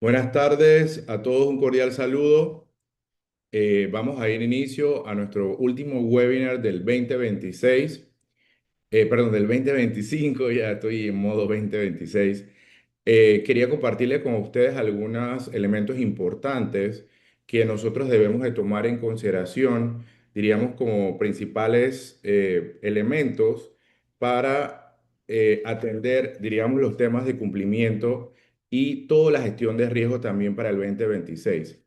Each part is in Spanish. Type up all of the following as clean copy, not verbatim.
Buenas tardes a todos, un cordial saludo. Vamos a ir inicio a nuestro último webinar del 2026, perdón, del 2025, ya estoy en modo 2026. Quería compartirle con ustedes algunos elementos importantes que nosotros debemos de tomar en consideración, diríamos como principales elementos para atender, diríamos, los temas de cumplimiento y toda la gestión de riesgo también para el 2026.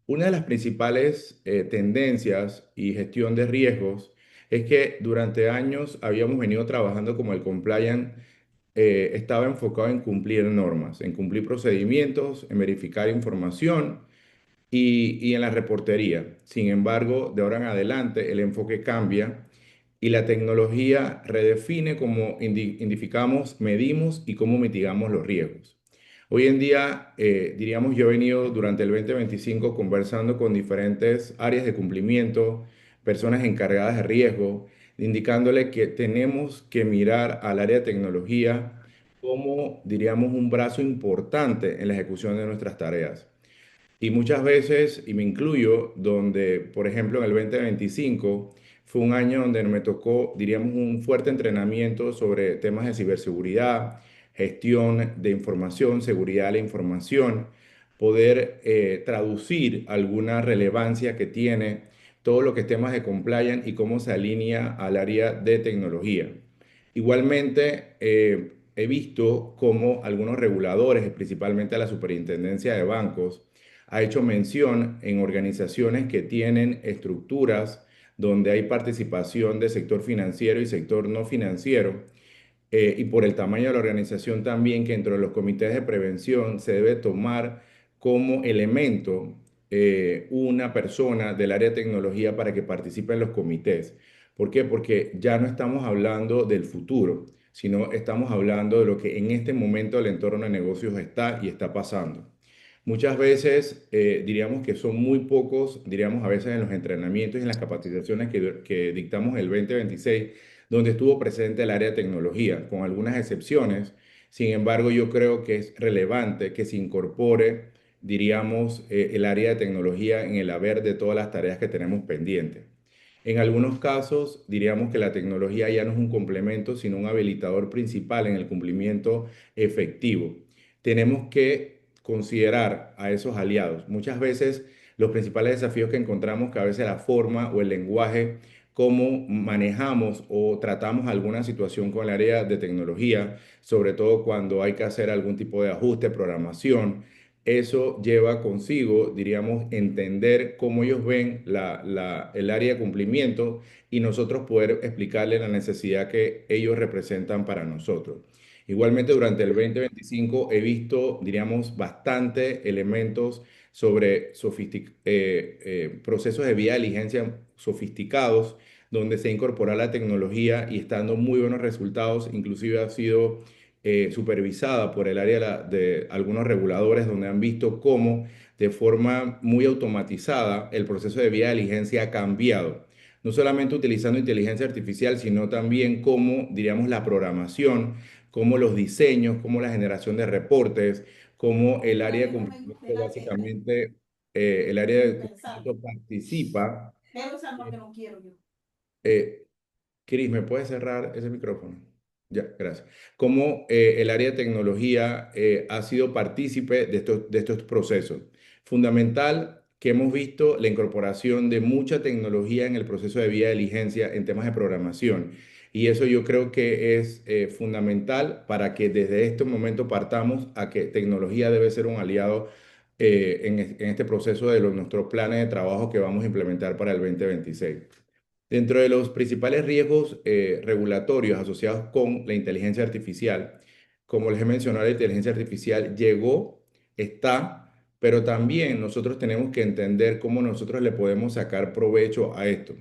Una de las principales tendencias y gestión de riesgos es que durante años habíamos venido trabajando como el compliance estaba enfocado en cumplir normas, en cumplir procedimientos, en verificar información y en la reportería. Sin embargo, de ahora en adelante el enfoque cambia y la tecnología redefine cómo identificamos, medimos y cómo mitigamos los riesgos. Hoy en día, diríamos, yo he venido durante el 2025 conversando con diferentes áreas de cumplimiento, personas encargadas de riesgo, indicándole que tenemos que mirar al área de tecnología como, diríamos, un brazo importante en la ejecución de nuestras tareas. Y muchas veces, y me incluyo, donde, por ejemplo, en el 2025 fue un año donde me tocó, diríamos, un fuerte entrenamiento sobre temas de ciberseguridad, gestión de información, seguridad de la información, poder traducir alguna relevancia que tiene todo lo que es temas de compliance y cómo se alinea al área de tecnología. Igualmente, he visto cómo algunos reguladores, principalmente la Superintendencia de Bancos, ha hecho mención en organizaciones que tienen estructuras donde hay participación de sector financiero y sector no financiero, y por el tamaño de la organización también que dentro de los comités de prevención se debe tomar como elemento una persona del área de tecnología para que participe en los comités. ¿Por qué? Porque ya no estamos hablando del futuro, sino estamos hablando de lo que en este momento el entorno de negocios está y está pasando. Muchas veces diríamos que son muy pocos, diríamos a veces en los entrenamientos y en las capacitaciones que dictamos el 2026, donde estuvo presente el área de tecnología, con algunas excepciones. Sin embargo, yo creo que es relevante que se incorpore, diríamos, el área de tecnología en el haber de todas las tareas que tenemos pendientes. En algunos casos, diríamos que la tecnología ya no es un complemento, sino un habilitador principal en el cumplimiento efectivo. Tenemos que considerar a esos aliados. Muchas veces los principales desafíos que encontramos, que a veces la forma o el lenguaje, cómo manejamos o tratamos alguna situación con el área de tecnología, sobre todo cuando hay que hacer algún tipo de ajuste, programación. Eso lleva consigo, diríamos, entender cómo ellos ven el área de cumplimiento y nosotros poder explicarles la necesidad que ellos representan para nosotros. Igualmente, durante el 2025 he visto, diríamos, bastante elementos sobre procesos de vía de diligencia sofisticados, donde se incorpora la tecnología y estando muy buenos resultados, inclusive ha sido supervisada por el área de algunos reguladores, donde han visto cómo de forma muy automatizada el proceso de vía de diligencia ha cambiado. No solamente utilizando inteligencia artificial, sino también cómo, diríamos, la programación, cómo los diseños, cómo la generación de reportes, cómo el área de cumplimiento, básicamente, el área de cumplimiento participa. eh, Cris, ¿me puedes cerrar ese micrófono? Ya, gracias. Cómo el área de tecnología ha sido partícipe de estos procesos. Fundamental que hemos visto la incorporación de mucha tecnología en el proceso de vía de diligencia en temas de programación. Y eso yo creo que es fundamental para que desde este momento partamos a que tecnología debe ser un aliado en este proceso de nuestros planes de trabajo que vamos a implementar para el 2026. Dentro de los principales riesgos regulatorios asociados con la inteligencia artificial, como les he mencionado, la inteligencia artificial llegó, está, pero también nosotros tenemos que entender cómo nosotros le podemos sacar provecho a esto.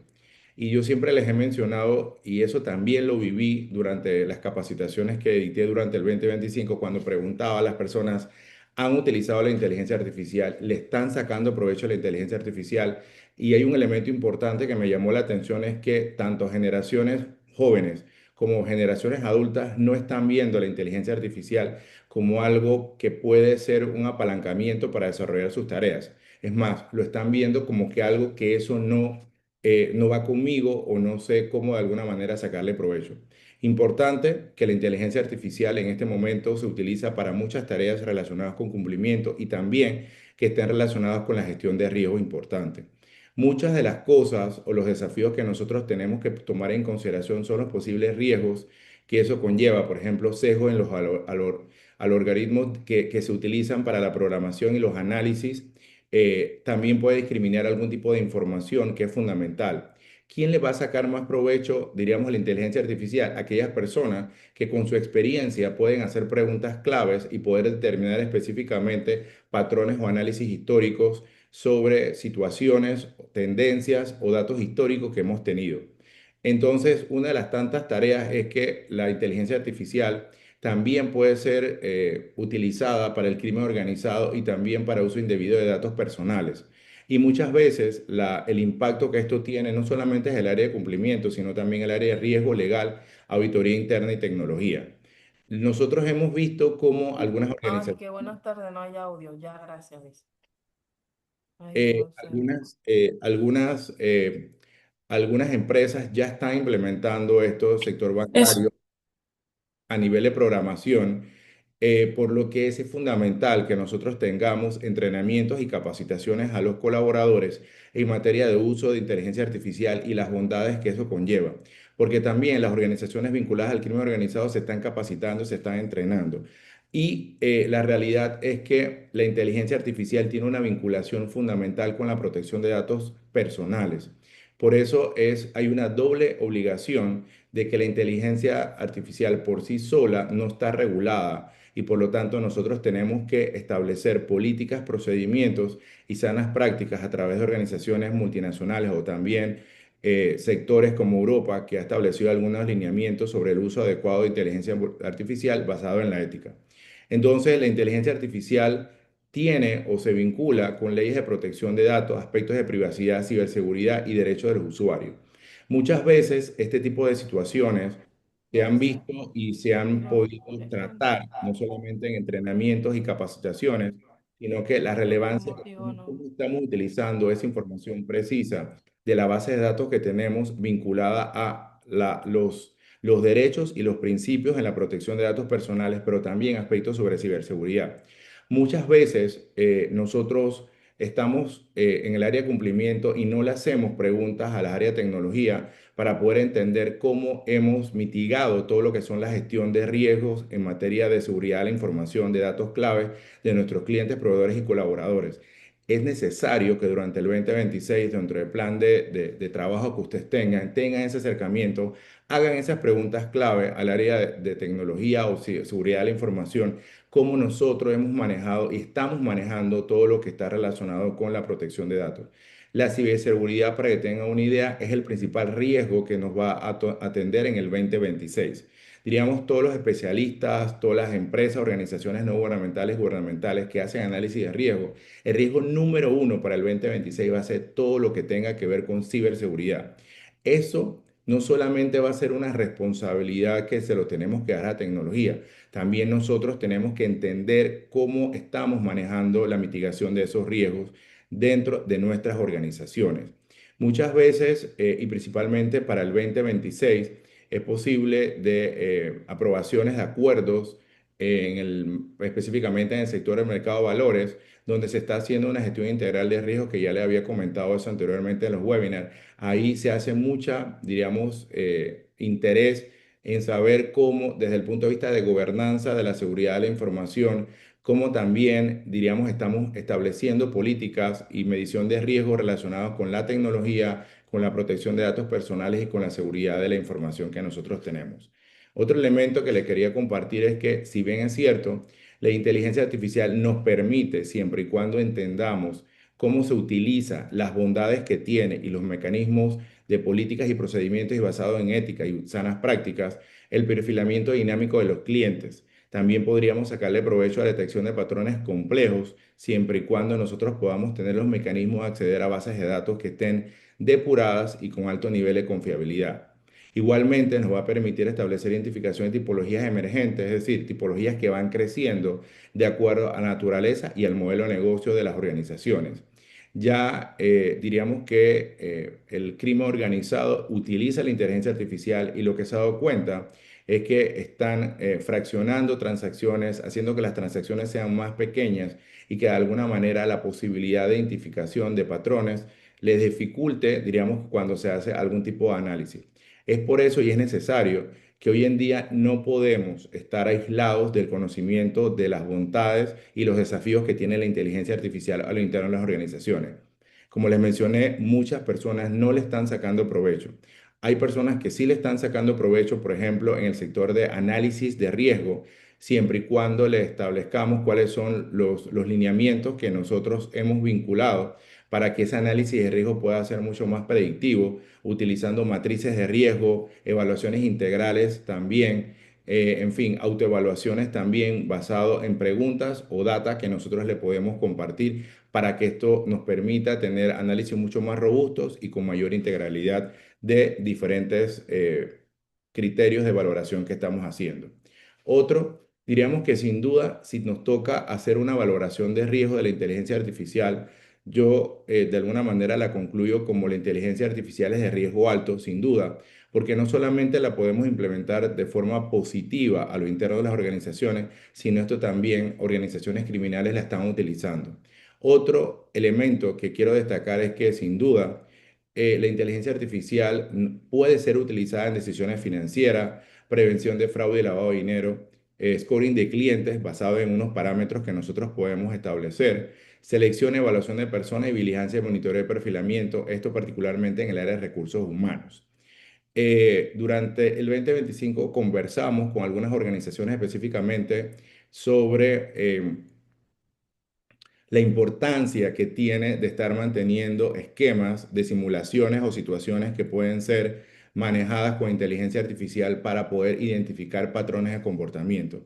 Y yo siempre les he mencionado, y eso también lo viví durante las capacitaciones que edité durante el 2025, cuando preguntaba a las personas, ¿han utilizado la inteligencia artificial? ¿Le están sacando provecho a la inteligencia artificial? Y hay un elemento importante que me llamó la atención, es que tanto generaciones jóvenes como generaciones adultas no están viendo la inteligencia artificial como algo que puede ser un apalancamiento para desarrollar sus tareas. Es más, lo están viendo como que algo que eso no va conmigo o no sé cómo de alguna manera sacarle provecho. Importante que la inteligencia artificial en este momento se utiliza para muchas tareas relacionadas con cumplimiento y también que estén relacionadas con la gestión de riesgos importantes. Muchas de las cosas o los desafíos que nosotros tenemos que tomar en consideración son los posibles riesgos que eso conlleva, por ejemplo, sesgos en los algoritmos que se utilizan para la programación y los análisis. También puede discriminar algún tipo de información que es fundamental. ¿Quién le va a sacar más provecho, diríamos, a la inteligencia artificial? Aquellas personas que con su experiencia pueden hacer preguntas claves y poder determinar específicamente patrones o análisis históricos sobre situaciones, tendencias o datos históricos que hemos tenido. Entonces, una de las tantas tareas es que la inteligencia artificial también puede ser utilizada para el crimen organizado y también para uso indebido de datos personales. Y muchas veces el impacto que esto tiene no solamente es el área de cumplimiento, sino también el área de riesgo legal, auditoría interna y tecnología. Nosotros hemos visto cómo algunas Ay, organizaciones qué buenas tardes, no hay audio, ya, gracias, dice. Ay, Dios santo. algunas empresas ya están implementando esto, sector Eso. bancario, a nivel de programación, por lo que es fundamental que nosotros tengamos entrenamientos y capacitaciones a los colaboradores en materia de uso de inteligencia artificial y las bondades que eso conlleva. Porque también las organizaciones vinculadas al crimen organizado se están capacitando, se están entrenando. Y la realidad es que la inteligencia artificial tiene una vinculación fundamental con la protección de datos personales. Por eso hay una doble obligación de que la inteligencia artificial por sí sola no está regulada y por lo tanto nosotros tenemos que establecer políticas, procedimientos y sanas prácticas a través de organizaciones multinacionales o también sectores como Europa, que ha establecido algunos lineamientos sobre el uso adecuado de inteligencia artificial basado en la ética. Entonces, la inteligencia artificial tiene o se vincula con leyes de protección de datos, aspectos de privacidad, ciberseguridad y derechos de los usuarios. Muchas veces este tipo de situaciones se han Yelitza, visto y se han pero podido es tratar no solamente en entrenamientos y capacitaciones, sino que la por qué relevancia de motivo cómo no. estamos utilizando esa información precisa de la base de datos que tenemos vinculada a los derechos y los principios en la protección de datos personales, pero también aspectos sobre ciberseguridad. Muchas veces nosotros estamos en el área de cumplimiento y no le hacemos preguntas a las áreas de tecnología para poder entender cómo hemos mitigado todo lo que son la gestión de riesgos en materia de seguridad de la información, de datos claves de nuestros clientes, proveedores y colaboradores. Es necesario que durante el 2026, dentro del plan de trabajo que ustedes tengan ese acercamiento, hagan esas preguntas clave al área de tecnología o seguridad de la información, cómo nosotros hemos manejado y estamos manejando todo lo que está relacionado con la protección de datos. La ciberseguridad, para que tengan una idea, es el principal riesgo que nos va a atender en el 2026. Diríamos, todos los especialistas, todas las empresas, organizaciones no gubernamentales, gubernamentales que hacen análisis de riesgo, el riesgo número uno para el 2026 va a ser todo lo que tenga que ver con ciberseguridad. Eso no solamente va a ser una responsabilidad que se lo tenemos que dar a la tecnología, también nosotros tenemos que entender cómo estamos manejando la mitigación de esos riesgos dentro de nuestras organizaciones. Muchas veces, y principalmente para el 2026, es posible de aprobaciones de acuerdos específicamente en el sector del mercado de valores, donde se está haciendo una gestión integral de riesgos, que ya le había comentado eso anteriormente en los webinars. Ahí se hace mucha, diríamos, interés en saber cómo, desde el punto de vista de gobernanza de la seguridad de la información, cómo también, diríamos, estamos estableciendo políticas y medición de riesgos relacionados con la tecnología, con la protección de datos personales y con la seguridad de la información que nosotros tenemos. Otro elemento que le quería compartir es que, si bien es cierto, la inteligencia artificial nos permite, siempre y cuando entendamos cómo se utiliza, las bondades que tiene y los mecanismos de políticas y procedimientos y basado en ética y sanas prácticas, el perfilamiento dinámico de los clientes. También podríamos sacarle provecho a la detección de patrones complejos, siempre y cuando nosotros podamos tener los mecanismos de acceder a bases de datos que estén depuradas y con alto nivel de confiabilidad. Igualmente nos va a permitir establecer identificación de tipologías emergentes, es decir, tipologías que van creciendo de acuerdo a la naturaleza y al modelo de negocio de las organizaciones. Ya diríamos que el crimen organizado utiliza la inteligencia artificial y lo que se ha dado cuenta es que están fraccionando transacciones, haciendo que las transacciones sean más pequeñas y que de alguna manera la posibilidad de identificación de patrones les dificulte, diríamos, cuando se hace algún tipo de análisis. Es por eso y es necesario que hoy en día no podemos estar aislados del conocimiento de las bondades y los desafíos que tiene la inteligencia artificial a lo interno de las organizaciones. Como les mencioné, muchas personas no le están sacando provecho. Hay personas que sí le están sacando provecho, por ejemplo, en el sector de análisis de riesgo, siempre y cuando le establezcamos cuáles son los lineamientos que nosotros hemos vinculado para que ese análisis de riesgo pueda ser mucho más predictivo, utilizando matrices de riesgo, evaluaciones integrales también, en fin, autoevaluaciones también basado en preguntas o data que nosotros le podemos compartir para que esto nos permita tener análisis mucho más robustos y con mayor integralidad de diferentes criterios de valoración que estamos haciendo. Otro, diríamos que sin duda, si nos toca hacer una valoración de riesgo de la inteligencia artificial, yo de alguna manera la concluyo como la inteligencia artificial es de riesgo alto, sin duda, porque no solamente la podemos implementar de forma positiva a lo interno de las organizaciones, sino esto también organizaciones criminales la están utilizando. Otro elemento que quiero destacar es que sin duda la inteligencia artificial puede ser utilizada en decisiones financieras, prevención de fraude y lavado de dinero, scoring de clientes basado en unos parámetros que nosotros podemos establecer, selección y evaluación de personas y vigilancia y monitoreo de perfilamiento, esto particularmente en el área de recursos humanos. Durante el 2025 conversamos con algunas organizaciones específicamente sobre la importancia que tiene de estar manteniendo esquemas de simulaciones o situaciones que pueden ser manejadas con inteligencia artificial para poder identificar patrones de comportamiento.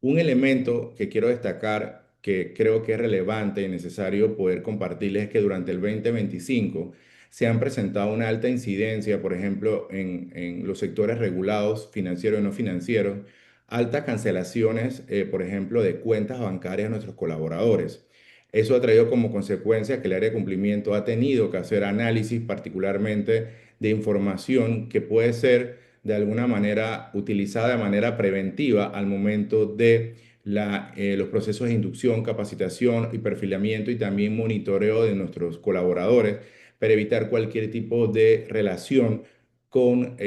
Un elemento que quiero destacar que creo que es relevante y necesario poder compartirles es que durante el 2025 se han presentado una alta incidencia, por ejemplo, en los sectores regulados, financieros y no financieros, altas cancelaciones, por ejemplo, de cuentas bancarias de nuestros colaboradores. Eso ha traído como consecuencia que el área de cumplimiento ha tenido que hacer análisis particularmente de información que puede ser de alguna manera utilizada de manera preventiva al momento de los procesos de inducción, capacitación y perfilamiento y también monitoreo de nuestros colaboradores para evitar cualquier tipo de relación con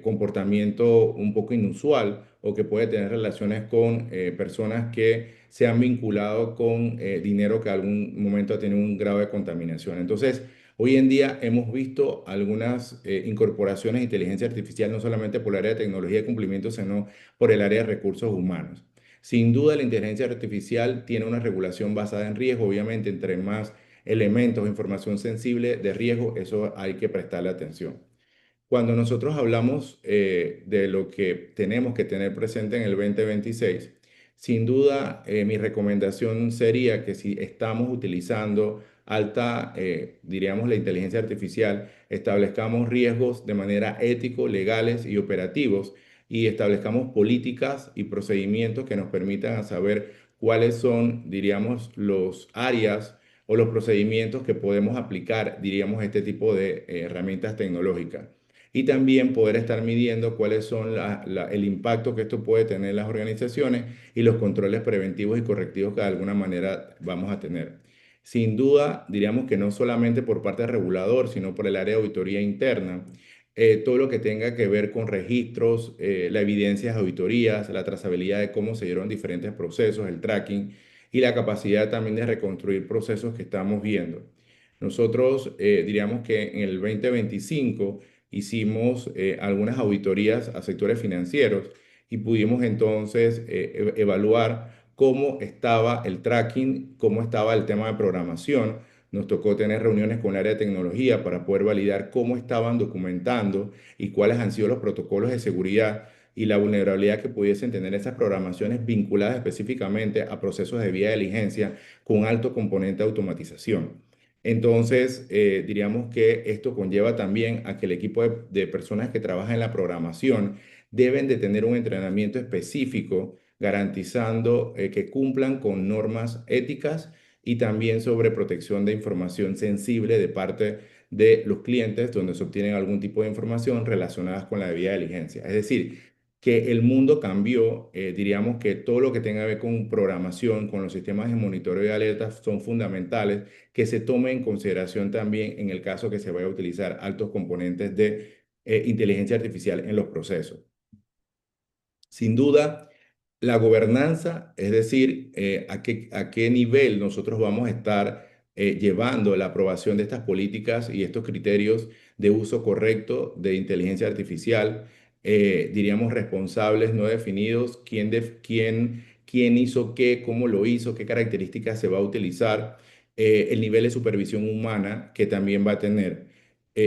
comportamiento un poco inusual o que puede tener relaciones con personas que se han vinculado con dinero que algún momento ha tenido un grado de contaminación. Entonces, hoy en día hemos visto algunas incorporaciones de inteligencia artificial, no solamente por el área de tecnología de cumplimiento, sino por el área de recursos humanos. Sin duda, la inteligencia artificial tiene una regulación basada en riesgo. Obviamente, entre más elementos, información sensible de riesgo, eso hay que prestarle atención. Cuando nosotros hablamos de lo que tenemos que tener presente en el 2026, sin duda mi recomendación sería que si estamos utilizando alta, diríamos, la inteligencia artificial, establezcamos riesgos de manera ético, legales y operativos y establezcamos políticas y procedimientos que nos permitan saber cuáles son, diríamos, los áreas o los procedimientos que podemos aplicar, diríamos, este tipo de herramientas tecnológicas y también poder estar midiendo cuáles son el impacto que esto puede tener en las organizaciones y los controles preventivos y correctivos que de alguna manera vamos a tener. Sin duda, diríamos que no solamente por parte del regulador, sino por el área de auditoría interna, todo lo que tenga que ver con registros, la evidencia de auditorías, la trazabilidad de cómo se dieron diferentes procesos, el tracking y la capacidad también de reconstruir procesos que estamos viendo. Nosotros diríamos que en el 2025 hicimos algunas auditorías a sectores financieros y pudimos entonces evaluar cómo estaba el tracking, cómo estaba el tema de programación. Nos tocó tener reuniones con el área de tecnología para poder validar cómo estaban documentando y cuáles han sido los protocolos de seguridad y la vulnerabilidad que pudiesen tener esas programaciones vinculadas específicamente a procesos de vía de diligencia con alto componente de automatización. Entonces, diríamos que esto conlleva también a que el equipo de personas que trabajan en la programación deben de tener un entrenamiento específico garantizando que cumplan con normas éticas y también sobre protección de información sensible de parte de los clientes donde se obtienen algún tipo de información relacionadas con la debida diligencia. Es decir, que el mundo cambió, diríamos que todo lo que tenga que ver con programación, con los sistemas de monitoreo y alertas son fundamentales que se tome en consideración también en el caso que se vaya a utilizar altos componentes de inteligencia artificial en los procesos. Sin duda, la gobernanza, es decir, a qué nivel nosotros vamos a estar llevando la aprobación de estas políticas y estos criterios de uso correcto de inteligencia artificial, diríamos responsables no definidos, quién hizo qué, cómo lo hizo, qué características se va a utilizar, el nivel de supervisión humana que también va a tener.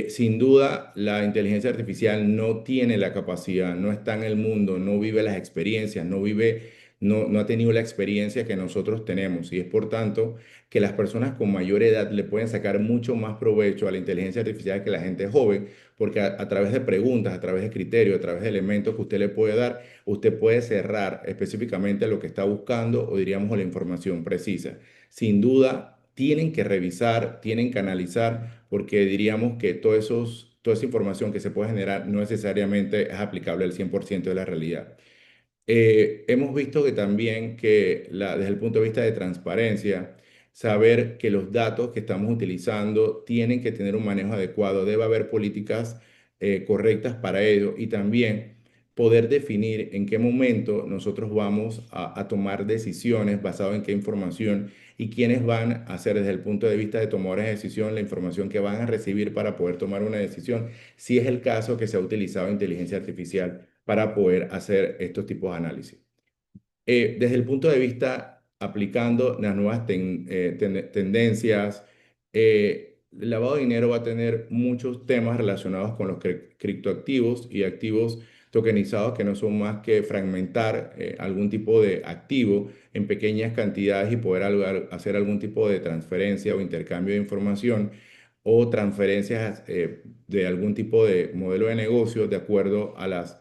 Sin duda, la inteligencia artificial no tiene la capacidad, no está en el mundo, no vive las experiencias, no ha tenido la experiencia que nosotros tenemos. Y es por tanto que las personas con mayor edad le pueden sacar mucho más provecho a la inteligencia artificial que la gente joven, porque a través de preguntas, a través de criterios, a través de elementos que usted le puede dar, usted puede cerrar específicamente lo que está buscando o diríamos la información precisa. Sin duda, tienen que revisar, tienen que analizar, porque diríamos que toda esa información que se puede generar no necesariamente es aplicable al 100% de la realidad. Hemos visto que también desde el punto de vista de transparencia, saber que los datos que estamos utilizando tienen que tener un manejo adecuado, debe haber políticas correctas para ello y también poder definir en qué momento nosotros vamos a tomar decisiones basado en qué información y quiénes van a hacer desde el punto de vista de tomadores de decisión la información que van a recibir para poder tomar una decisión, si es el caso que se ha utilizado inteligencia artificial para poder hacer estos tipos de análisis. Desde el punto de vista aplicando las nuevas tendencias, el lavado de dinero va a tener muchos temas relacionados con los criptoactivos y activos tokenizados que no son más que fragmentar algún tipo de activo en pequeñas cantidades y poder hacer algún tipo de transferencia o intercambio de información o transferencias de algún tipo de modelo de negocio de acuerdo a las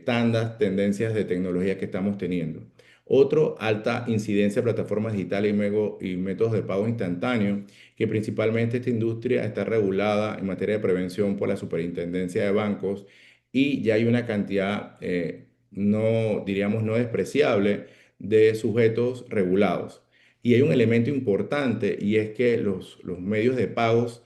tandas, tendencias de tecnología que estamos teniendo. Otro, alta incidencia de plataformas digitales y métodos de pago instantáneo, que principalmente esta industria está regulada en materia de prevención por la Superintendencia de Bancos y ya hay una cantidad, no diríamos no despreciable, de sujetos regulados. Y hay un elemento importante y es que los medios de pagos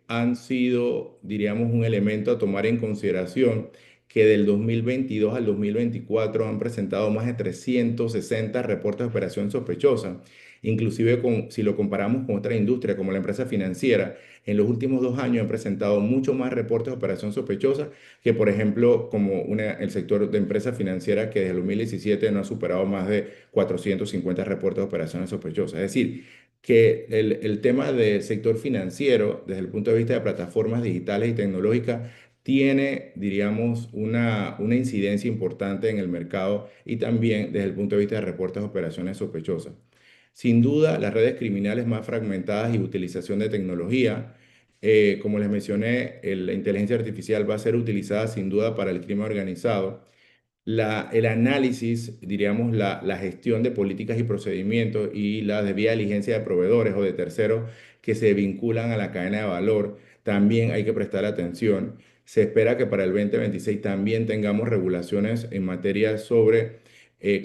han sido, diríamos, un elemento a tomar en consideración que del 2022 al 2024 han presentado más de 360 reportes de operación sospechosa. Inclusive si lo comparamos con otra industria como la empresa financiera, en los últimos 2 años han presentado mucho más reportes de operación sospechosa que, por ejemplo, como el sector de empresa financiera que desde el 2017 no ha superado más de 450 reportes de operaciones sospechosas. Es decir, que el tema del sector financiero, desde el punto de vista de plataformas digitales y tecnológicas, tiene, diríamos, una incidencia importante en el mercado y también desde el punto de vista de reportes de operaciones sospechosas. Sin duda, las redes criminales más fragmentadas y utilización de tecnología, como les mencioné, la inteligencia artificial va a ser utilizada sin duda para el crimen organizado, el análisis, diríamos, la gestión de políticas y procedimientos y la debida diligencia de proveedores o de terceros que se vinculan a la cadena de valor, también hay que prestar atención. Se espera que para el 2026 también tengamos regulaciones en materia sobre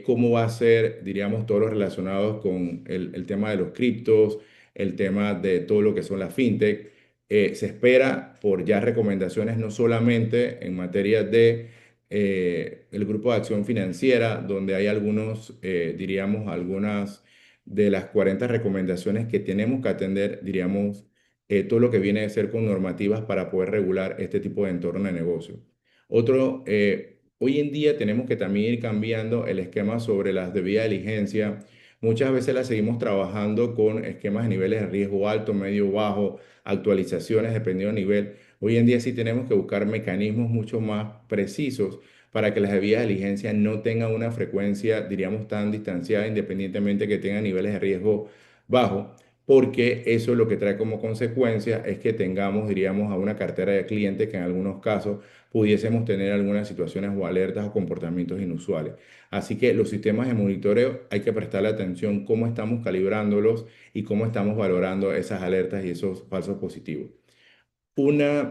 cómo va a ser, diríamos, todo lo relacionado con el tema de los criptos, el tema de todo lo que son las fintech. Se espera por ya recomendaciones no solamente en materia de el grupo de acción financiera, donde hay algunos, diríamos, algunas de las 40 recomendaciones que tenemos que atender, diríamos, todo lo que viene a ser con normativas para poder regular este tipo de entorno de negocio. Otro, hoy en día tenemos que también ir cambiando el esquema sobre las debida diligencia. Muchas veces las seguimos trabajando con esquemas de niveles de riesgo alto, medio, bajo, actualizaciones dependiendo del nivel. Hoy en día sí tenemos que buscar mecanismos mucho más precisos para que las debidas diligencias no tengan una frecuencia, diríamos, tan distanciada, independientemente que tengan niveles de riesgo bajo. porque eso lo que trae como consecuencia es que tengamos, diríamos, a una cartera de clientes que en algunos casos pudiésemos tener algunas situaciones o alertas o comportamientos inusuales. Así que los sistemas de monitoreo hay que prestarle atención cómo estamos calibrándolos y cómo estamos valorando esas alertas y esos falsos positivos.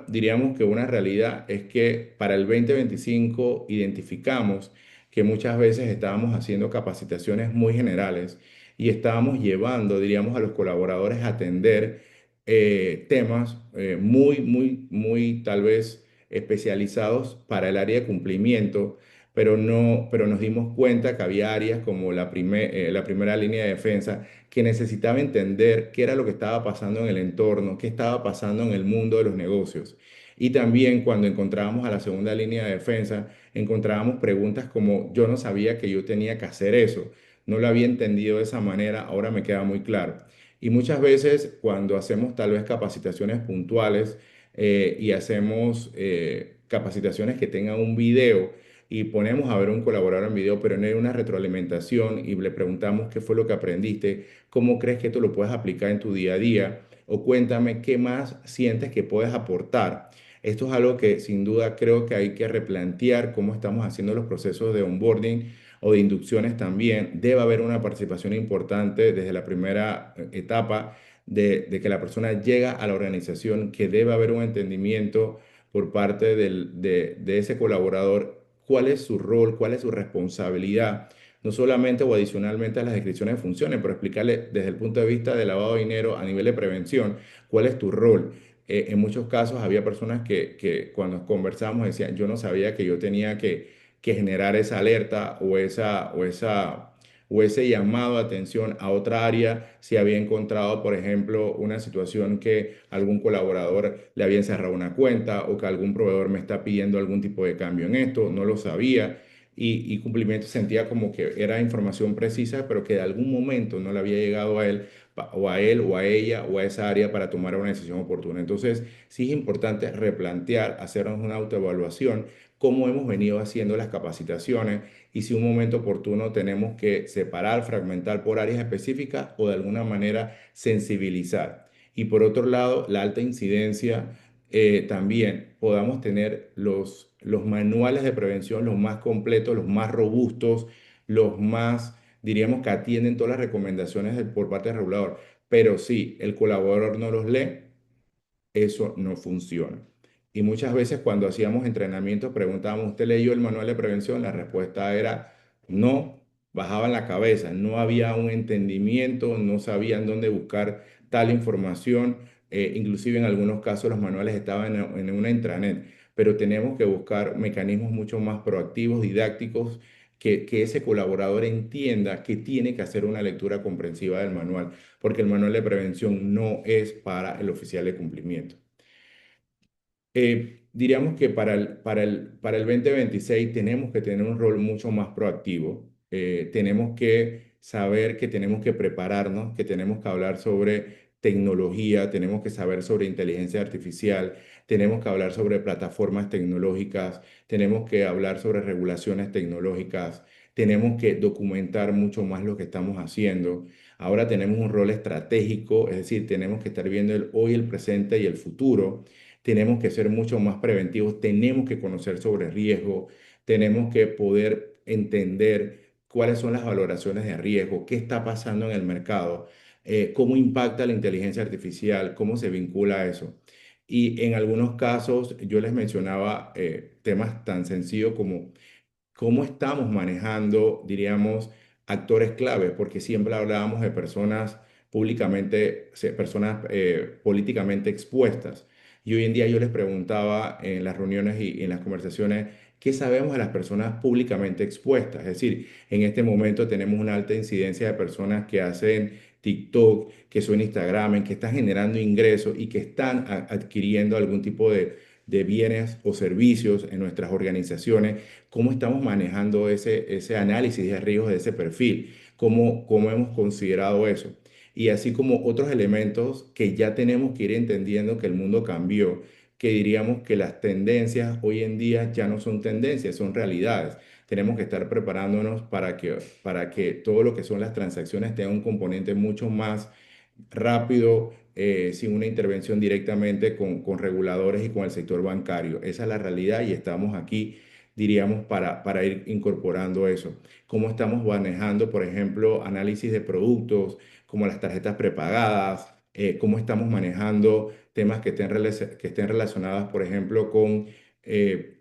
Diríamos que una realidad es que para el 2025 identificamos que muchas veces estábamos haciendo capacitaciones muy generales y estábamos llevando, diríamos, a los colaboradores a atender temas muy tal vez especializados para el área de cumplimiento, pero no, pero nos dimos cuenta que había áreas como la primera línea de defensa que necesitaba entender qué era lo que estaba pasando en el entorno, qué estaba pasando en el mundo de los negocios. Y también cuando encontrábamos a la segunda línea de defensa, encontrábamos preguntas como yo no sabía que yo tenía que hacer eso, no lo había entendido de esa manera, ahora me queda muy claro. Y muchas veces cuando hacemos tal vez capacitaciones puntuales y hacemos capacitaciones que tengan un video, y ponemos a ver un colaborador en video, pero no hay una retroalimentación y le preguntamos qué fue lo que aprendiste, cómo crees que esto lo puedes aplicar en tu día a día o cuéntame qué más sientes que puedes aportar. Esto es algo que sin duda creo que hay que replantear cómo estamos haciendo los procesos de onboarding o de inducciones también. Debe haber una participación importante desde la primera etapa de que la persona llega a la organización, que debe haber un entendimiento por parte de ese colaborador, cuál es su rol, cuál es su responsabilidad, no solamente o adicionalmente a las descripciones de funciones, pero explicarle desde el punto de vista de lavado de dinero a nivel de prevención, cuál es tu rol. En muchos casos había personas que cuando conversábamos decían, yo no sabía que yo tenía que generar esa alerta o ese llamado de atención a otra área si había encontrado, por ejemplo, una situación que algún colaborador le había encerrado una cuenta o que algún proveedor me está pidiendo algún tipo de cambio en esto, no lo sabía y cumplimiento sentía como que era información precisa, pero que de algún momento no le había llegado a él o a él o a ella o a esa área para tomar una decisión oportuna. Entonces, sí es importante replantear, hacernos una autoevaluación, cómo hemos venido haciendo las capacitaciones y si un momento oportuno tenemos que separar, fragmentar por áreas específicas o de alguna manera sensibilizar. Y por otro lado, la alta incidencia, también podamos tener los manuales de prevención los más completos, los más robustos, los más, diríamos, que atienden todas las recomendaciones por parte del regulador. Pero si el colaborador no los lee, eso no funciona. Y muchas veces cuando hacíamos entrenamientos preguntábamos, ¿usted leyó el manual de prevención? La respuesta era no, bajaban la cabeza, no había un entendimiento, no sabían dónde buscar tal información, inclusive en algunos casos los manuales estaban en una intranet, pero tenemos que buscar mecanismos mucho más proactivos, didácticos, que ese colaborador entienda que tiene que hacer una lectura comprensiva del manual porque el manual de prevención no es para el oficial de cumplimiento. Diríamos que para el 2026 tenemos que tener un rol mucho más proactivo. Tenemos que saber que tenemos que prepararnos, que tenemos que hablar sobre tecnología, tenemos que saber sobre inteligencia artificial, tenemos que hablar sobre plataformas tecnológicas, tenemos que hablar sobre regulaciones tecnológicas, tenemos que documentar mucho más lo que estamos haciendo. Ahora tenemos un rol estratégico, es decir, tenemos que estar viendo el hoy, el presente y el futuro. Tenemos que ser mucho más preventivos, tenemos que conocer sobre riesgo, tenemos que poder entender cuáles son las valoraciones de riesgo, qué está pasando en el mercado, cómo impacta la inteligencia artificial, cómo se vincula a eso. Y en algunos casos yo les mencionaba temas tan sencillos como cómo estamos manejando, diríamos, actores claves, porque siempre hablábamos de personas públicamente, personas políticamente expuestas. Y hoy en día yo les preguntaba en las reuniones y en las conversaciones, ¿qué sabemos de las personas públicamente expuestas? Es decir, en este momento tenemos una alta incidencia de personas que hacen TikTok, que son Instagram, que están generando ingresos y que están adquiriendo algún tipo de bienes o servicios en nuestras organizaciones. ¿Cómo estamos manejando ese análisis de riesgos de ese perfil? ¿Cómo hemos considerado eso? Y así como otros elementos que ya tenemos que ir entendiendo que el mundo cambió, que diríamos que las tendencias hoy en día ya no son tendencias, son realidades. Tenemos que estar preparándonos para que todo lo que son las transacciones tenga un componente mucho más rápido, sin una intervención directamente con reguladores y con el sector bancario. Esa es la realidad y estamos aquí, diríamos, para ir incorporando eso. ¿Cómo estamos manejando, por ejemplo, análisis de productos como las tarjetas prepagadas? ¿Cómo estamos manejando temas que estén relacionados, por ejemplo, con eh,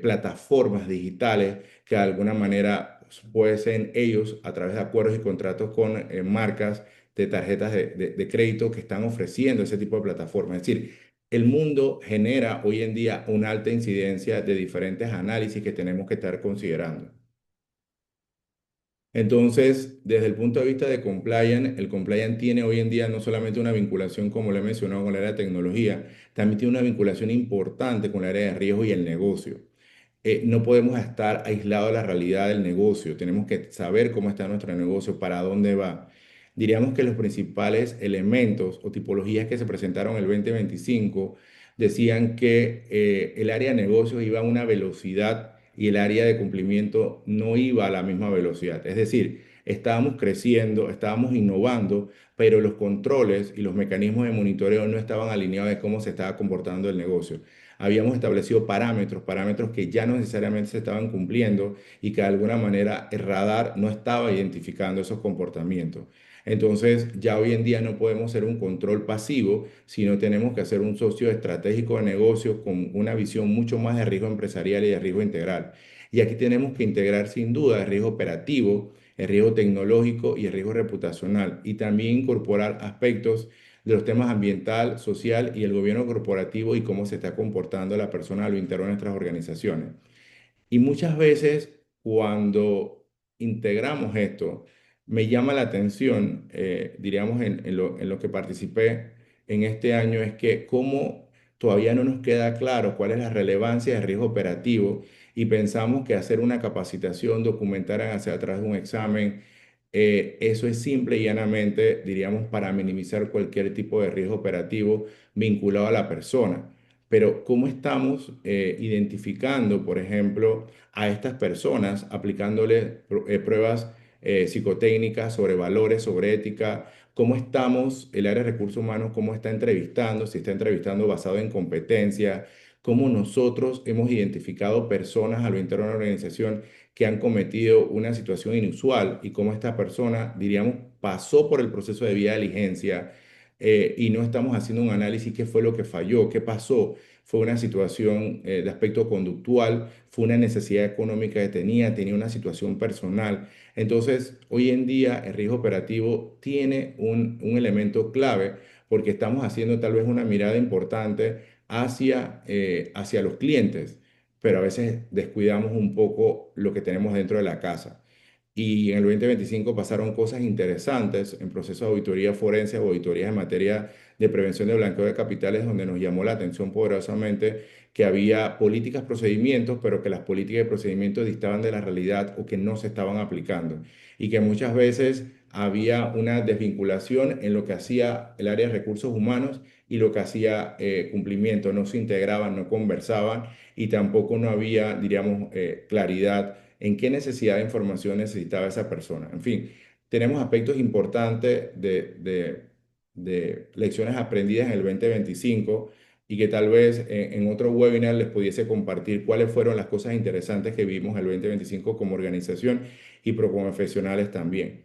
plataformas digitales que de alguna manera pueden ellos, a través de acuerdos y contratos con marcas de tarjetas de crédito que están ofreciendo ese tipo de plataformas? Es decir, el mundo genera hoy en día una alta incidencia de diferentes análisis que tenemos que estar considerando. Entonces, desde el punto de vista de compliance, el compliance tiene hoy en día no solamente una vinculación, como le he mencionado, con el área de tecnología, también tiene una vinculación importante con el área de riesgo y el negocio. No podemos estar aislados de la realidad del negocio. Tenemos que saber cómo está nuestro negocio, para dónde va. Diríamos que los principales elementos o tipologías que se presentaron en el 2025 decían que el área de negocios iba a una velocidad y el área de cumplimiento no iba a la misma velocidad. Es decir, estábamos creciendo, estábamos innovando, pero los controles y los mecanismos de monitoreo no estaban alineados de cómo se estaba comportando el negocio. Habíamos establecido parámetros que ya no necesariamente se estaban cumpliendo y que de alguna manera el radar no estaba identificando esos comportamientos. Entonces, ya hoy en día no podemos ser un control pasivo, sino tenemos que ser un socio estratégico de negocios con una visión mucho más de riesgo empresarial y de riesgo integral. Y aquí tenemos que integrar sin duda el riesgo operativo, el riesgo tecnológico y el riesgo reputacional, y también incorporar aspectos de los temas ambiental, social y el gobierno corporativo y cómo se está comportando la persona a lo interno de nuestras organizaciones. Y muchas veces cuando integramos esto, me llama la atención, diríamos, en lo que participé en este año, es que cómo todavía no nos queda claro cuál es la relevancia del riesgo operativo y pensamos que hacer una capacitación, documentar hacia atrás de un examen, eso es simple y llanamente, diríamos, para minimizar cualquier tipo de riesgo operativo vinculado a la persona. Pero ¿cómo estamos identificando, por ejemplo, a estas personas, aplicándoles pruebas psicotécnicas sobre valores, sobre ética? ¿Cómo estamos, el área de recursos humanos, cómo está entrevistando? Si está entrevistando basado en competencia, cómo nosotros hemos identificado personas a lo interno de la organización que han cometido una situación inusual y cómo esta persona, diríamos, pasó por el proceso de vía de diligencia, y no estamos haciendo un análisis qué fue lo que falló, qué pasó. Fue una situación de aspecto conductual, fue una necesidad económica que tenía una situación personal. Entonces, hoy en día el riesgo operativo tiene un elemento clave porque estamos haciendo tal vez una mirada importante hacia los clientes, pero a veces descuidamos un poco lo que tenemos dentro de la casa. Y en el 2025 pasaron cosas interesantes en procesos de auditoría forense o auditorías en materia de prevención de blanqueo de capitales, donde nos llamó la atención poderosamente que había políticas, procedimientos, pero que las políticas y procedimientos distaban de la realidad o que no se estaban aplicando. Y que muchas veces había una desvinculación en lo que hacía el área de recursos humanos y lo que hacía cumplimiento. No se integraban, no conversaban y tampoco no había, diríamos, claridad en qué necesidad de información necesitaba esa persona. En fin, tenemos aspectos importantes de lecciones aprendidas en el 2025 y que tal vez en otro webinar les pudiese compartir cuáles fueron las cosas interesantes que vimos en el 2025 como organización y como profesionales también.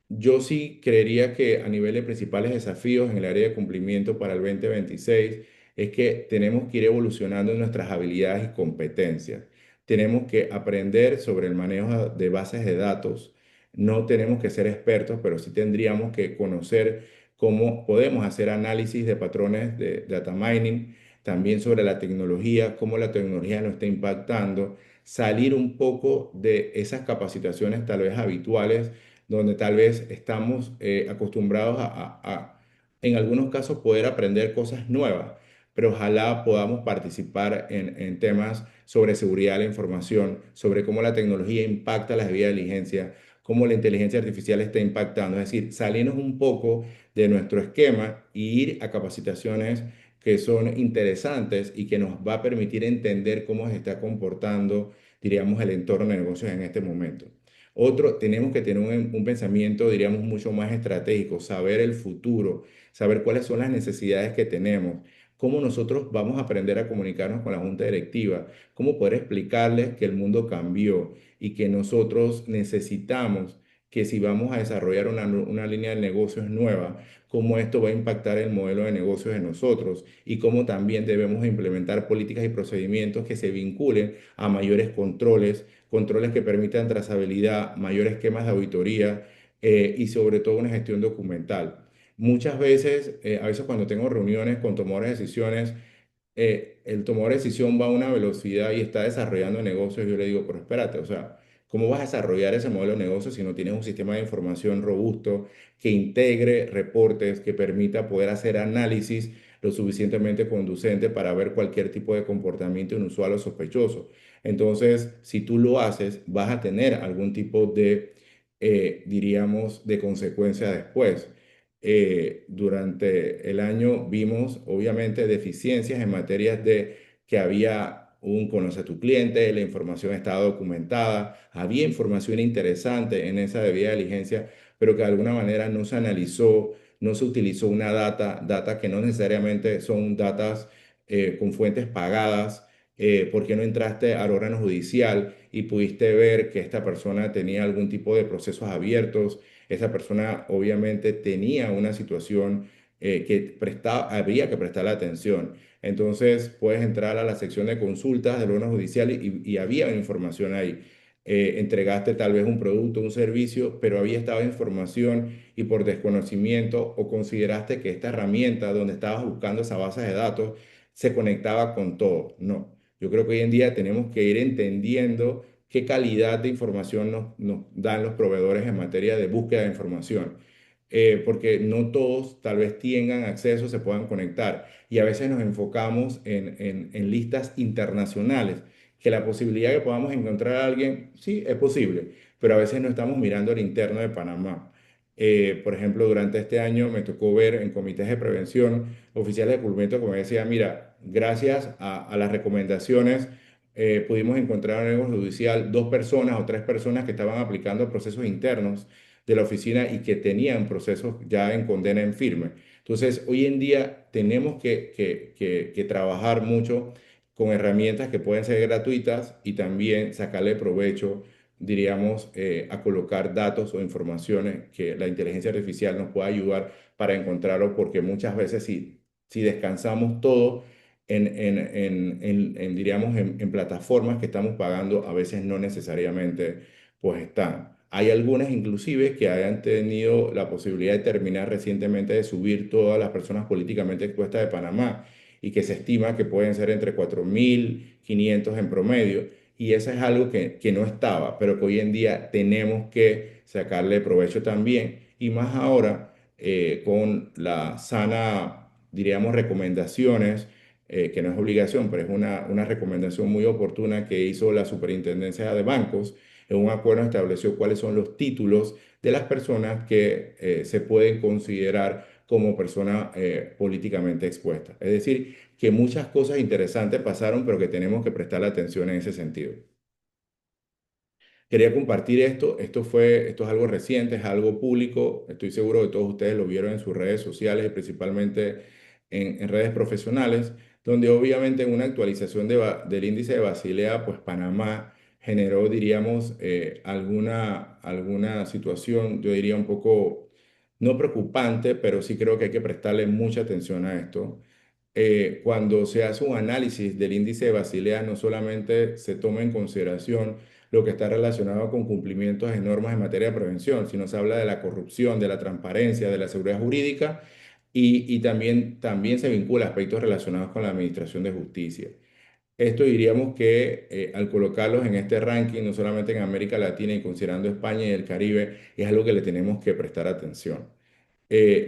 Yo sí creería que a nivel de principales desafíos en el área de cumplimiento para el 2026 es que tenemos que ir evolucionando en nuestras habilidades y competencias. Tenemos que aprender sobre el manejo de bases de datos. No tenemos que ser expertos, pero sí tendríamos que conocer cómo podemos hacer análisis de patrones de data mining, también sobre la tecnología, cómo la tecnología nos está impactando, salir un poco de esas capacitaciones tal vez habituales donde tal vez estamos acostumbrados en algunos casos, poder aprender cosas nuevas, pero ojalá podamos participar en temas sobre seguridad de la información, sobre cómo la tecnología impacta las vías de diligencia, cómo la inteligencia artificial está impactando, es decir, salirnos un poco de nuestro esquema y ir a capacitaciones que son interesantes y que nos va a permitir entender cómo se está comportando, diríamos, el entorno de negocios en este momento. Otro, tenemos que tener un pensamiento, diríamos, mucho más estratégico, saber el futuro, saber cuáles son las necesidades que tenemos, cómo nosotros vamos a aprender a comunicarnos con la junta directiva, cómo poder explicarles que el mundo cambió y que nosotros necesitamos que si vamos a desarrollar una línea de negocios nueva, cómo esto va a impactar el modelo de negocios de nosotros y cómo también debemos implementar políticas y procedimientos que se vinculen a mayores controles, controles que permitan trazabilidad, mayores esquemas de auditoría y sobre todo una gestión documental. Muchas veces, a veces cuando tengo reuniones con tomadores de decisiones, el tomador de decisión va a una velocidad y está desarrollando negocios, yo le digo, pero espérate, o sea, ¿cómo vas a desarrollar ese modelo de negocio si no tienes un sistema de información robusto que integre reportes, que permita poder hacer análisis lo suficientemente conducente para ver cualquier tipo de comportamiento inusual o sospechoso? Entonces, si tú lo haces, vas a tener algún tipo de, diríamos, de consecuencia después. Durante el año vimos obviamente deficiencias en materias de que había un conoce a tu cliente, la información estaba documentada, había información interesante en esa debida diligencia, pero que de alguna manera no se analizó, no se utilizó una data que no necesariamente son datas con fuentes pagadas. ¿Por qué no entraste al órgano judicial y pudiste ver que esta persona tenía algún tipo de procesos abiertos? Esa persona obviamente tenía una situación habría que prestarle atención. Entonces puedes entrar a la sección de consultas del órgano judicial y había información ahí. Entregaste tal vez un producto, un servicio, pero había estado información y por desconocimiento o consideraste que esta herramienta donde estabas buscando esa base de datos se conectaba con todo. No, yo creo que hoy en día tenemos que ir entendiendo qué calidad de información nos dan los proveedores en materia de búsqueda de información. Porque no todos tal vez tengan acceso, se puedan conectar. Y a veces nos enfocamos en listas internacionales, que la posibilidad de que podamos encontrar a alguien, sí, es posible, pero a veces no estamos mirando el interno de Panamá. Por ejemplo, durante este año me tocó ver en comités de prevención oficiales de cumplimiento que me decían, mira, gracias a las recomendaciones pudimos encontrar en el órgano judicial dos personas o tres personas que estaban aplicando procesos internos de la oficina y que tenían procesos ya en condena en firme. Entonces, hoy en día tenemos que trabajar mucho con herramientas que pueden ser gratuitas y también sacarle provecho, diríamos, a colocar datos o informaciones que la inteligencia artificial nos pueda ayudar para encontrarlo, porque muchas veces si descansamos todo diríamos, en plataformas que estamos pagando, a veces no necesariamente pues están. Hay algunas inclusive que hayan tenido la posibilidad de terminar recientemente de subir todas las personas políticamente expuestas de Panamá y que se estima que pueden ser entre 4.500 en promedio. Y eso es algo que no estaba, pero que hoy en día tenemos que sacarle provecho también. Y más ahora con la sana, diríamos, recomendaciones que no es obligación, pero es una recomendación muy oportuna que hizo la Superintendencia de Bancos. En un acuerdo estableció cuáles son los títulos de las personas que se pueden considerar como personas políticamente expuestas. Es decir, que muchas cosas interesantes pasaron, pero que tenemos que prestar atención en ese sentido. Quería compartir esto. Esto es algo reciente, es algo público. Estoy seguro que todos ustedes lo vieron en sus redes sociales y principalmente en redes profesionales, donde obviamente en una actualización del índice de Basilea, pues Panamá generó, diríamos, alguna situación, yo diría un poco, no preocupante, pero sí creo que hay que prestarle mucha atención a esto. Cuando se hace un análisis del índice de Basilea, no solamente se toma en consideración lo que está relacionado con cumplimientos de normas en materia de prevención, sino se habla de la corrupción, de la transparencia, de la seguridad jurídica y también se vincula a aspectos relacionados con la administración de justicia. Esto diríamos que al colocarlos en este ranking, no solamente en América Latina y considerando España y el Caribe, es algo que le tenemos que prestar atención.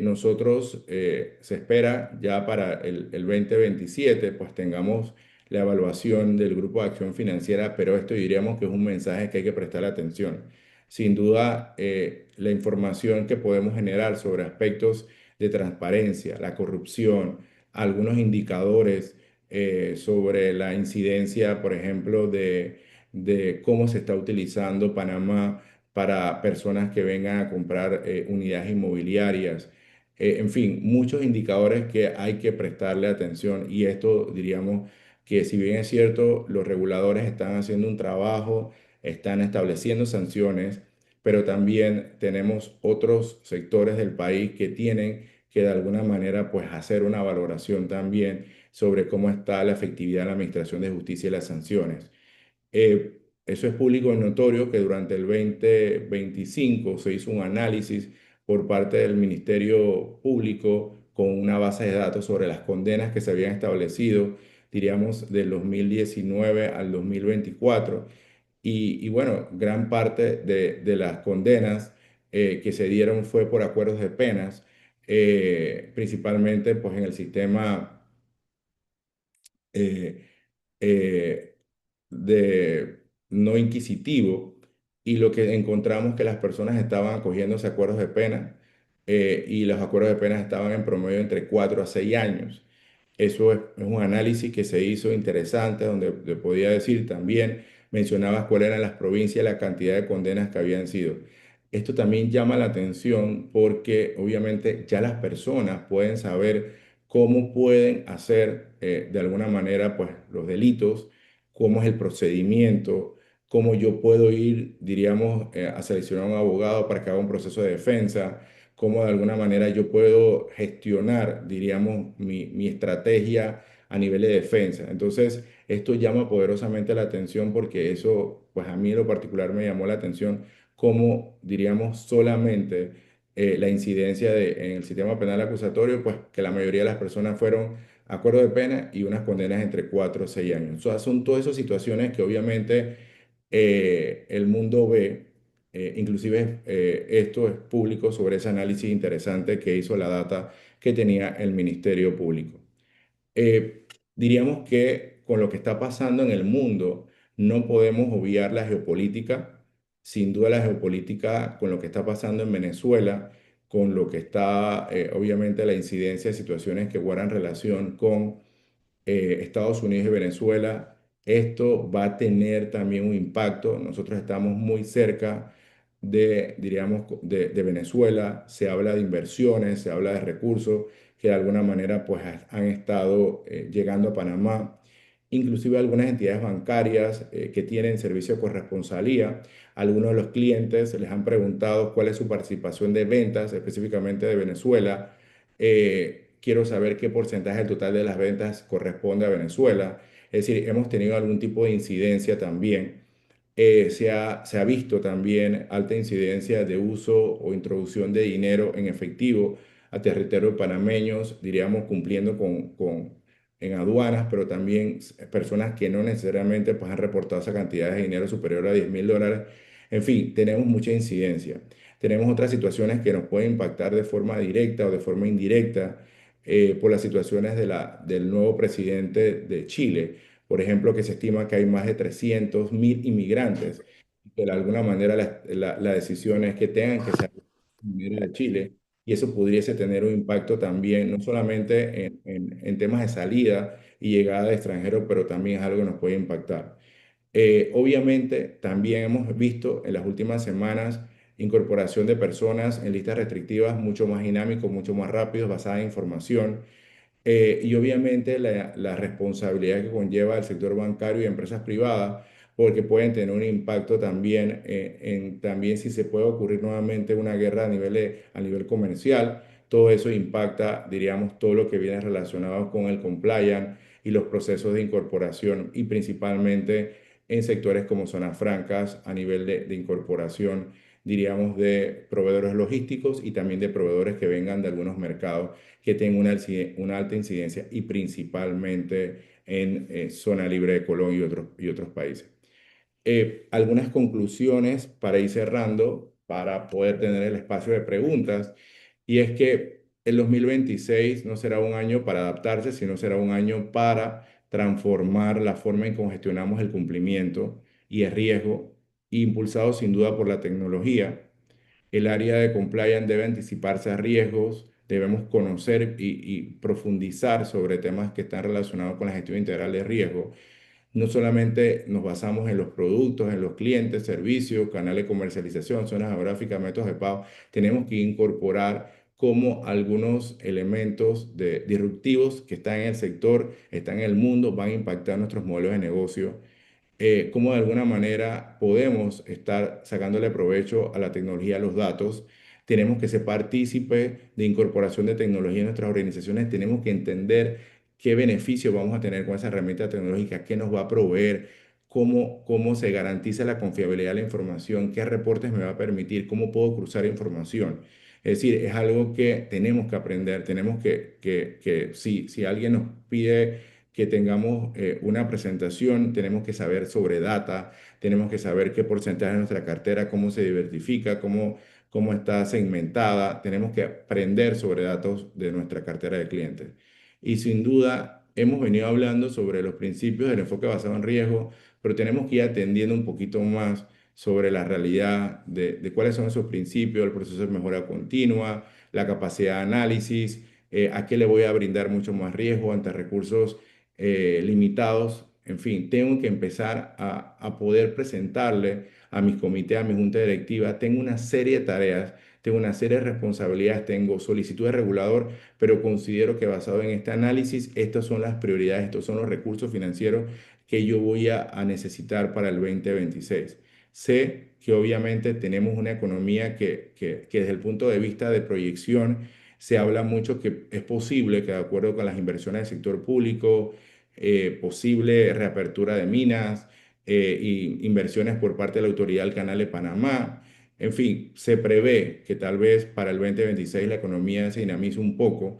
Nosotros se espera ya para el 2027, pues tengamos la evaluación del Grupo de Acción Financiera, pero esto diríamos que es un mensaje que hay que prestar atención. Sin duda, la información que podemos generar sobre aspectos de transparencia, la corrupción, algunos indicadores sobre la incidencia, por ejemplo, de cómo se está utilizando Panamá para personas que vengan a comprar unidades inmobiliarias. En fin, muchos indicadores que hay que prestarle atención y esto diríamos que si bien es cierto, los reguladores están haciendo un trabajo, están estableciendo sanciones, pero también tenemos otros sectores del país que tienen que de alguna manera pues hacer una valoración también sobre cómo está la efectividad de la administración de justicia y las sanciones. Eso es público y notorio que durante el 2025 se hizo un análisis por parte del Ministerio Público con una base de datos sobre las condenas que se habían establecido, diríamos, del 2019 al 2024. Y bueno, gran parte de las condenas que se dieron fue por acuerdos de penas, principalmente pues en el sistema eh, eh, de no inquisitivo, y lo que encontramos que las personas estaban acogiéndose a acuerdos de pena, y los acuerdos de pena estaban en promedio entre 4 a 6 años. Eso es un análisis que se hizo interesante, donde te podía decir también, mencionabas cuáles eran las provincias, la cantidad de condenas que habían sido. Esto también llama la atención porque obviamente ya las personas pueden saber cómo pueden hacer de alguna manera pues los delitos, cómo es el procedimiento, cómo yo puedo ir, diríamos, a seleccionar un abogado para que haga un proceso de defensa, cómo de alguna manera yo puedo gestionar, diríamos, mi estrategia a nivel de defensa. Entonces, esto llama poderosamente la atención porque eso, pues a mí en lo particular me llamó la atención, cómo, diríamos, solamente la incidencia en el sistema penal acusatorio, pues que la mayoría de las personas fueron acuerdo de pena y unas condenas entre 4 o 6 años. O sea, son todas esas situaciones que obviamente el mundo ve, inclusive esto es público sobre ese análisis interesante que hizo la data que tenía el Ministerio Público. Eh, Diríamos que con lo que está pasando en el mundo, no podemos obviar la geopolítica. Sin duda la geopolítica con lo que está pasando en Venezuela, con lo que está, obviamente, la incidencia de situaciones que guardan relación con Estados Unidos y Venezuela, esto va a tener también un impacto. Nosotros estamos muy cerca de, diríamos, de Venezuela. Se habla de inversiones, se habla de recursos que de alguna manera pues han estado llegando a Panamá. Inclusive algunas entidades bancarias que tienen servicio de corresponsalía, algunos de los clientes les han preguntado cuál es su participación de ventas específicamente de Venezuela. Quiero saber qué porcentaje del total de las ventas corresponde a Venezuela. Es decir, hemos tenido algún tipo de incidencia también. Se ha visto también alta incidencia de uso o introducción de dinero en efectivo a territorios panameños, diríamos, cumpliendo en aduanas, pero también personas que no necesariamente pues, han reportado esa cantidad de dinero superior a $10.000. En fin, tenemos mucha incidencia. Tenemos otras situaciones que nos pueden impactar de forma directa o de forma indirecta por las situaciones del nuevo presidente de Chile. Por ejemplo, que se estima que hay más de 300.000 inmigrantes, que de alguna manera la decisión es que tengan que salir de Chile, y eso pudiese tener un impacto también, no solamente en temas de salida y llegada de extranjeros, pero también es algo que nos puede impactar. Obviamente, también hemos visto en las últimas semanas incorporación de personas en listas restrictivas mucho más dinámicos, mucho más rápidos, basadas en información. Y obviamente la responsabilidad que conlleva el sector bancario y empresas privadas, porque pueden tener un impacto también en también si se puede ocurrir nuevamente una guerra a nivel comercial. Todo eso impacta, diríamos, todo lo que viene relacionado con el compliance y los procesos de incorporación, y principalmente en sectores como zonas francas a nivel de incorporación, diríamos, de proveedores logísticos y también de proveedores que vengan de algunos mercados que tenga una alta incidencia, y principalmente en zona libre de Colón y otros países. Algunas conclusiones para ir cerrando, para poder tener el espacio de preguntas, y es que el 2026 no será un año para adaptarse, sino será un año para transformar la forma en cómo gestionamos el cumplimiento y el riesgo, impulsado sin duda por la tecnología. El área de compliance debe anticiparse a riesgos, debemos conocer y profundizar sobre temas que están relacionados con la gestión integral de riesgo. no solamente nos basamos en los productos, en los clientes, servicios, canales de comercialización, zonas geográficas, métodos de pago, tenemos que incorporar como algunos elementos disruptivos que están en el sector, están en el mundo, van a impactar nuestros modelos de negocio, cómo de alguna manera podemos estar sacándole provecho a la tecnología, a los datos. Tenemos que ser partícipe de incorporación de tecnología en nuestras organizaciones. Tenemos que entender qué beneficios vamos a tener con esa herramienta tecnológica, qué nos va a proveer, cómo se garantiza la confiabilidad de la información, qué reportes me va a permitir, cómo puedo cruzar información. Es decir, es algo que tenemos que aprender, tenemos que si alguien nos pide que tengamos una presentación, tenemos que saber sobre data, tenemos que saber qué porcentaje de nuestra cartera, cómo se diversifica, cómo está segmentada, tenemos que aprender sobre datos de nuestra cartera de clientes. Y sin duda, hemos venido hablando sobre los principios del enfoque basado en riesgo, pero tenemos que ir atendiendo un poquito más sobre la realidad de cuáles son esos principios, el proceso de mejora continua, la capacidad de análisis, a qué le voy a brindar mucho más riesgo ante recursos limitados. En fin, tengo que empezar a poder presentarle a mis comités, a mi junta directiva. Tengo una serie de tareas, tengo una serie de responsabilidades, tengo solicitud de regulador, pero considero que basado en este análisis, estas son las prioridades, estos son los recursos financieros que yo voy a necesitar para el 2026. Sé que obviamente tenemos una economía que desde el punto de vista de proyección se habla mucho que es posible que de acuerdo con las inversiones del sector público, posible reapertura de minas, y inversiones por parte de la Autoridad del Canal de Panamá. En fin, se prevé que tal vez para el 2026 la economía se dinamice un poco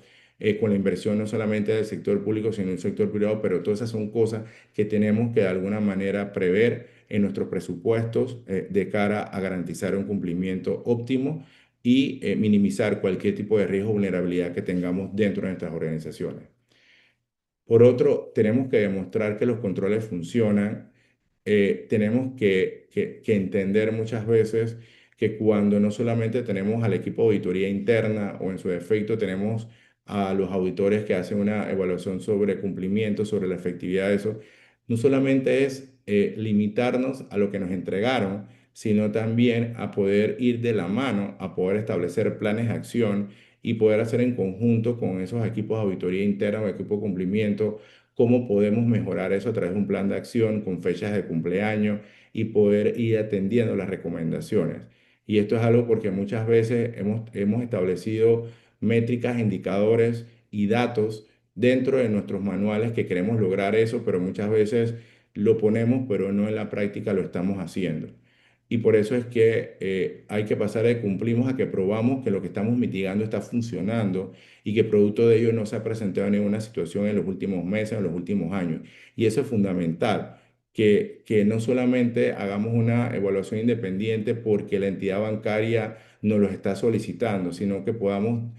con la inversión no solamente del sector público, sino del sector privado, pero todas esas son cosas que tenemos que de alguna manera prever en nuestros presupuestos de cara a garantizar un cumplimiento óptimo y minimizar cualquier tipo de riesgo o vulnerabilidad que tengamos dentro de nuestras organizaciones. Por otro, tenemos que demostrar que los controles funcionan. Tenemos que entender muchas veces que cuando no solamente tenemos al equipo de auditoría interna o en su defecto tenemos a los auditores que hacen una evaluación sobre cumplimiento, sobre la efectividad de eso, no solamente es limitarnos a lo que nos entregaron, sino también a poder ir de la mano, a poder establecer planes de acción y poder hacer en conjunto con esos equipos de auditoría interna o equipo de cumplimiento, cómo podemos mejorar eso a través de un plan de acción con fechas de cumpleaños y poder ir atendiendo las recomendaciones. Y esto es algo porque muchas veces hemos establecido métricas, indicadores y datos dentro de nuestros manuales que queremos lograr eso, pero muchas veces lo ponemos, pero no en la práctica lo estamos haciendo. Y por eso es que hay que pasar de cumplimos a que probamos que lo que estamos mitigando está funcionando y que producto de ello no se ha presentado ninguna situación en los últimos meses, en los últimos años. Y eso es fundamental, que no solamente hagamos una evaluación independiente porque la entidad bancaria nos lo está solicitando, sino que podamos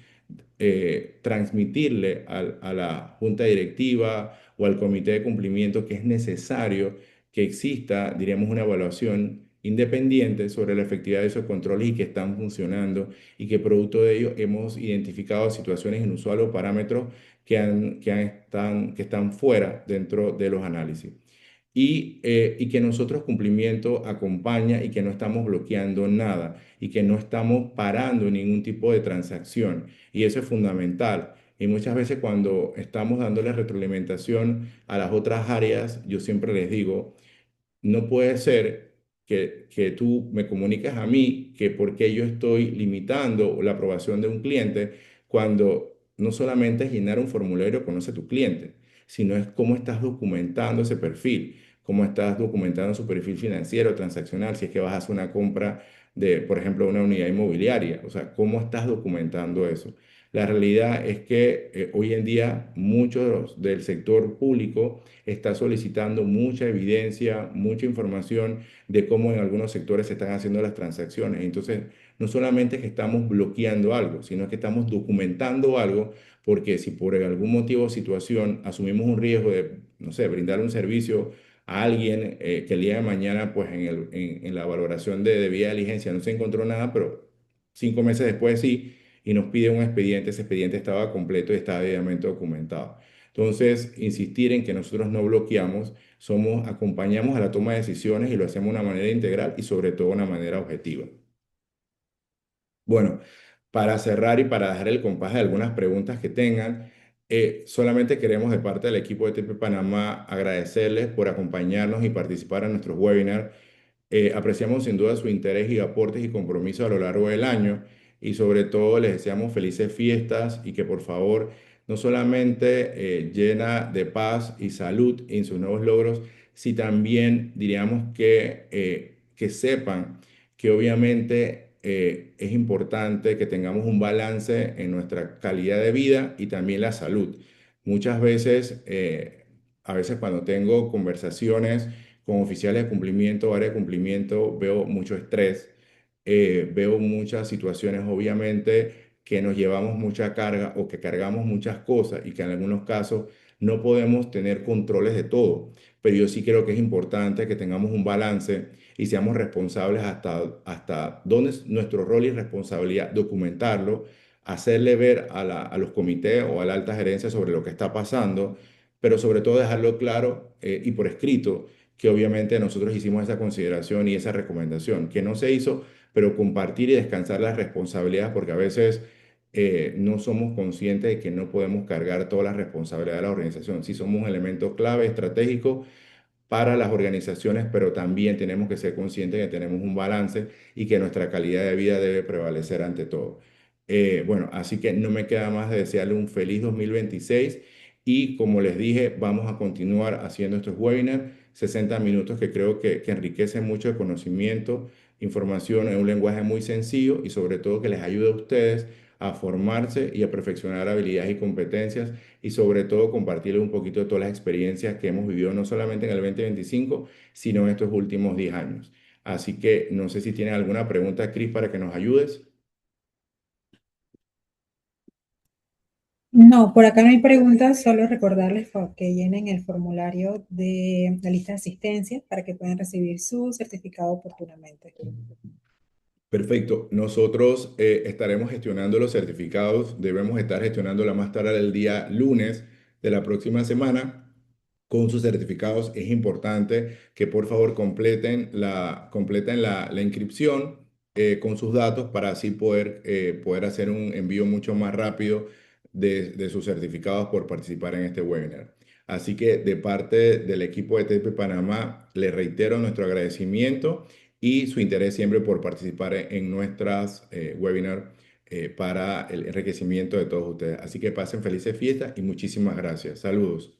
transmitirle a la junta directiva o al comité de cumplimiento que es necesario que exista, diríamos, una evaluación independiente sobre la efectividad de esos controles y que están funcionando y que producto de ello hemos identificado situaciones inusuales o parámetros que están fuera dentro de los análisis y que nosotros cumplimiento acompaña y que no estamos bloqueando nada y que no estamos parando ningún tipo de transacción. Y eso es fundamental. Y muchas veces cuando estamos dándole retroalimentación a las otras áreas, yo siempre les digo, no puede ser que tú me comuniques a mí que por qué yo estoy limitando la aprobación de un cliente cuando no solamente es llenar un formulario conoce a tu cliente, sino es cómo estás documentando ese perfil, cómo estás documentando su perfil financiero, transaccional, si es que vas a hacer una compra de, por ejemplo, una unidad inmobiliaria, o sea, cómo estás documentando eso. La realidad es que hoy en día muchos del sector público está solicitando mucha evidencia, mucha información de cómo en algunos sectores se están haciendo las transacciones. Entonces, no solamente es que estamos bloqueando algo, sino que estamos documentando algo, porque si por algún motivo o situación asumimos un riesgo de, no sé, brindar un servicio a alguien que el día de mañana, pues en la valoración de debida diligencia no se encontró nada, pero 5 meses después sí, y nos pide un expediente, ese expediente estaba completo y estaba debidamente documentado. Entonces, insistir en que nosotros no bloqueamos, acompañamos a la toma de decisiones y lo hacemos de una manera integral y sobre todo de una manera objetiva. Bueno, para cerrar y para dejar el compás de algunas preguntas que tengan, solamente queremos de parte del equipo de TP Panamá agradecerles por acompañarnos y participar en nuestros webinars. Apreciamos sin duda su interés y aportes y compromiso a lo largo del año y sobre todo les deseamos felices fiestas y que por favor no solamente llena de paz y salud en sus nuevos logros, si también diríamos que sepan que obviamente es importante que tengamos un balance en nuestra calidad de vida y también la salud. Muchas veces, a veces cuando tengo conversaciones con oficiales de cumplimiento, área de cumplimiento, veo mucho estrés, veo muchas situaciones, obviamente, que nos llevamos mucha carga o que cargamos muchas cosas y que en algunos casos no podemos tener controles de todo. Pero yo sí creo que es importante que tengamos un balance y seamos responsables hasta dónde es nuestro rol y responsabilidad, documentarlo, hacerle ver a los comités o a la alta gerencia sobre lo que está pasando, pero sobre todo dejarlo claro y por escrito que obviamente nosotros hicimos esa consideración y esa recomendación, que no se hizo, pero compartir y descansar las responsabilidades, porque a veces no somos conscientes de que no podemos cargar todas las responsabilidades de la organización. Sí somos un elemento clave, estratégico para las organizaciones, pero también tenemos que ser conscientes de que tenemos un balance y que nuestra calidad de vida debe prevalecer ante todo. Bueno, así que no me queda más de desearle un feliz 2026 y como les dije, vamos a continuar haciendo estos webinars, 60 minutos que creo que enriquecen mucho el conocimiento, información en un lenguaje muy sencillo y sobre todo que les ayude a ustedes a formarse y a perfeccionar habilidades y competencias y sobre todo compartirles un poquito de todas las experiencias que hemos vivido no solamente en el 2025, sino en estos últimos 10 años. Así que no sé si tienen alguna pregunta, Cris, para que nos ayudes. No, por acá no hay preguntas, solo recordarles que llenen el formulario de la lista de asistencia para que puedan recibir su certificado oportunamente. Perfecto. Nosotros estaremos gestionando los certificados. Debemos estar gestionándola más tarde el día lunes de la próxima semana con sus certificados. Es importante que por favor completen la inscripción con sus datos para así poder hacer un envío mucho más rápido de sus certificados por participar en este webinar. Así que de parte del equipo de TP Panamá, le reitero nuestro agradecimiento y su interés siempre por participar en nuestras webinars para el enriquecimiento de todos ustedes. Así que pasen felices fiestas y muchísimas gracias. Saludos.